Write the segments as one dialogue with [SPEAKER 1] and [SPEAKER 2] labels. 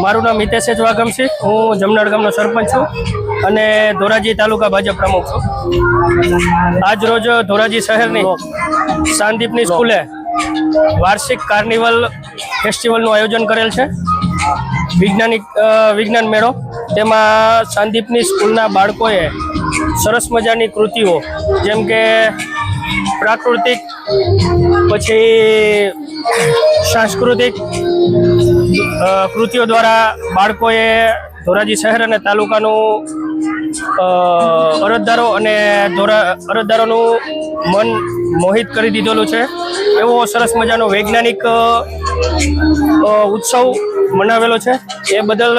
[SPEAKER 1] મારું નામ હિતેશ વાઘમસિંહ, હું જમનાળ ગામનો સરપંચ છું અને ધોરાજી તાલુકા ભાજપ પ્રમુખ છું। આજ રોજ ધોરાજી શહેરની શાંતિપની સ્કૂલે વાર્ષિક કાર્નિવલ ફેસ્ટિવલનું આયોજન કરેલ છે। વિજ્ઞાન મેળો, તેમાં શાંતિપની સ્કૂલના બાળકોએ સરસ મજાની કૃતિઓ જેમ કે પ્રાકૃતિક, પછી સાંસ્કૃતિક કૃતિઓ દ્વારા બાળકોએ ધોરાજી શહેર અને તાલુકાનું અરજદારો અને અરજદારોનું મન મોહિત કરી દીધેલું છે। એવો સરસ મજાનો વૈજ્ઞાનિક ઉત્સવ મનાવેલો છે। એ બદલ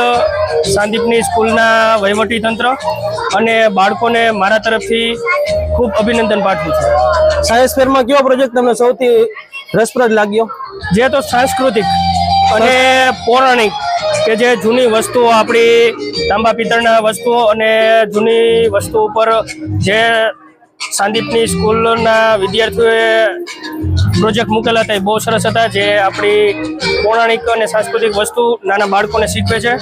[SPEAKER 1] શાંતિપની સ્કૂલના વહીવટીતંત્ર અને બાળકોને મારા તરફથી ખૂબ અભિનંદન પાઠવું છું।
[SPEAKER 2] સાયન્સ ફેરમાં કયો પ્રોજેક્ટ તમને સૌથી રસપ્રદ લાગ્યો?
[SPEAKER 1] જે તો સાંસ્કૃતિક અને પૌરાણિક, કે જે જૂની વસ્તુઓ, આપણી તાંબા પિત્તળના વસ્તુઓ અને જૂની વસ્તુઓ ઉપર જે શાંતિપની સ્કૂલના વિદ્યાર્થીઓએ પ્રોજેક્ટ મૂકેલા હતા એ બહુ સરસ હતા। જે આપણી પૌરાણિક અને સાંસ્કૃતિક વસ્તુ નાના બાળકોને શીખવે છે,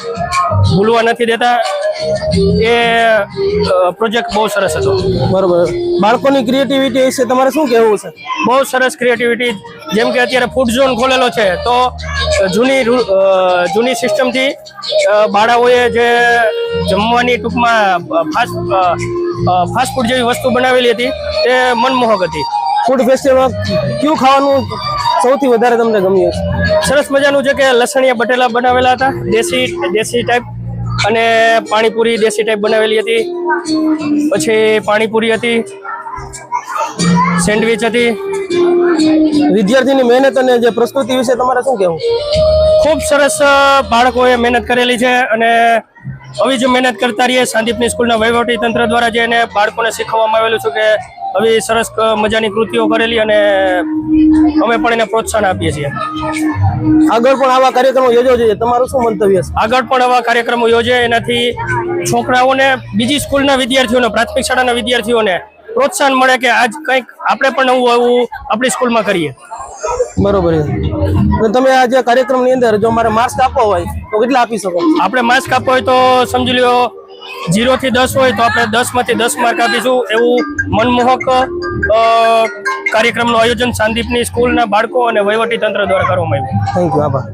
[SPEAKER 1] ભૂલવા નથી દેતા। એ પ્રોજેક્ટ બહુ સરસ હતો।
[SPEAKER 2] બરોબર, બાળકોની ક્રિએટિવિટી વિશે તમારે શું કહેવું છે?
[SPEAKER 1] બહુ સરસ ક્રિએટિવિટી, જેમ કે અત્યારે ફૂડ ઝોન ખોલેલો છે, તો જૂની સિસ્ટમથી બાળકોએ જે જમવાની ટૂંકમાં ફાસ્ટ ફૂડ જેવી વસ્તુ બનાવેલી હતી તે મનમોહક હતી।
[SPEAKER 2] ફૂડ ફેસ્ટિવલમાં કયું ખાવાનું સૌથી વધારે તમને ગમ્યું?
[SPEAKER 1] સરસ મજાનું છે કે લસણિયા બટેલા બનાવેલા હતા, દેશી ટાઈપ, અને પાણીપુરી દેશી ટાઈપ બનાવેલી હતી। પછી પાણીપુરી હતી, સેન્ડવિચ હતી।
[SPEAKER 2] વિદ્યાર્થીની મહેનત અને જે પ્રસ્તુતિ વિશે તમારે શું કહેવું?
[SPEAKER 1] ખૂબ સરસ બાળકોએ મહેનત કરેલી છે અને આવી જ મહેનત કરતા રહીએ। શાંતિપની સ્કૂલના વહીવટી તંત્ર દ્વારા જે એને બાળકોને શીખવવામાં આવેલું છે કે આવી સરસ મજાની કૃતિઓ કરેલી, અને અમે પણ એને પ્રોત્સાહન આપીએ છીએ।
[SPEAKER 2] આગળ પણ આવા કાર્યક્રમો યોજવા જોઈએ, તમારું શું મંતવ્ય છે?
[SPEAKER 1] આગળ પણ આવા કાર્યક્રમો યોજે, એનાથી છોકરાઓને, બીજી સ્કૂલના વિદ્યાર્થીઓને, પ્રાથમિક શાળાના વિદ્યાર્થીઓને પ્રોત્સાહન મળે કે આજ કંઈક આપણે પણ નવું આવું આપણી સ્કૂલમાં કરીએ।
[SPEAKER 2] બરોબર છે। તમે આ જે કાર્યક્રમની અંદર જો મારે માર્ક્સ આપવા હોય તો કેટલા આપી શકો?
[SPEAKER 1] આપણે માર્ક્સ આપવા હોય તો સમજી લો 0 થી 10 હોય તો આપણે 10 માંથી 10 માર્ક આપીશું। એવું મનમોહક કાર્યક્રમનું આયોજન શાંતિપની સ્કૂલના બાળકો અને વહીવટી તંત્ર દ્વારા કરવામાં આવ્યું।
[SPEAKER 2] થેન્ક યુ, આભાર।